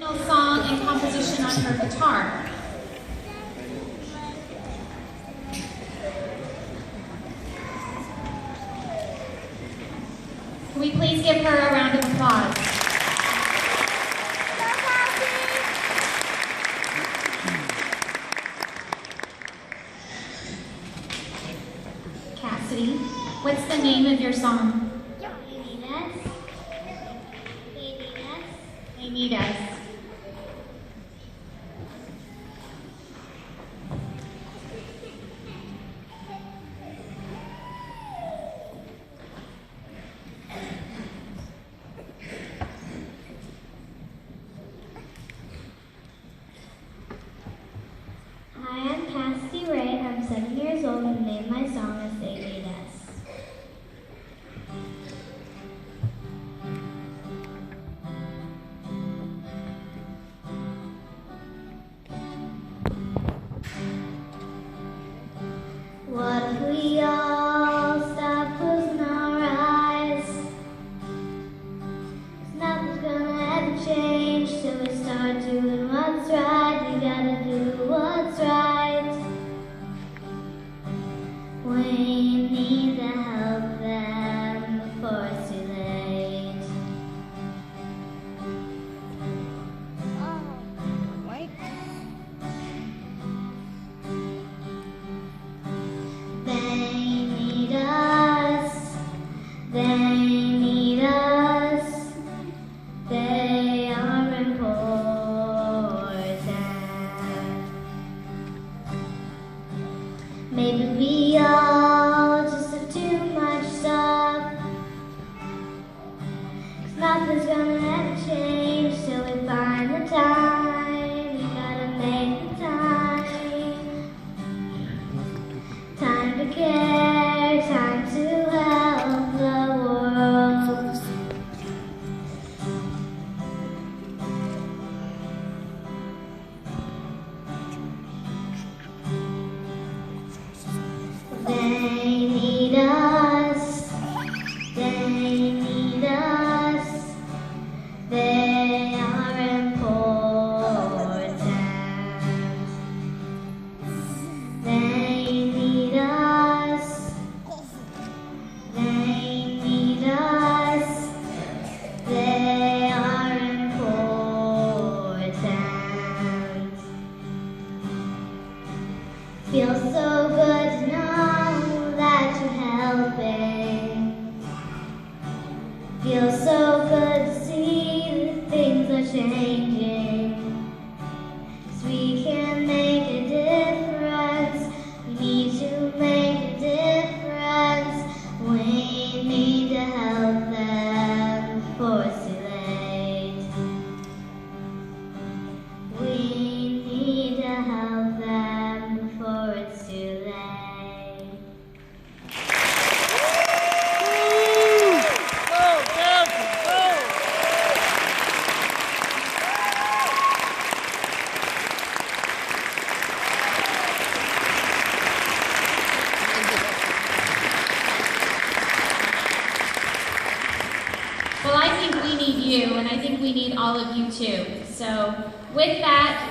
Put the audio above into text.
original song and composition on her guitar. Can we please give her a round of applause? Cassidy, what's the name of your song? They Need Us. Hi, I'm Cassidy Ray. I'm 7 years old and the name of my song is They Need Us. What if we all stop closing our eyes? 'Cause nothing's gonna ever change till we start doing what's right. We gotta do what's right. We need to help them before it's too late. They need us. They need us. They are important. Maybe we all just have too much stuff. 'Cause nothing's gonna ever change till we find the time. We gotta make the time. Time to care, time to help the world. They need us. They need us. They are important. They need us. They need us. They are important. Feels so good to know that you're helping. Feels so good to see that things are changing. 'Cause we can make a difference. We need to make a difference. We need to help them before it's too late. We need to help them before it's too late. Well, I think we need you, and I think we need all of you too. So with that,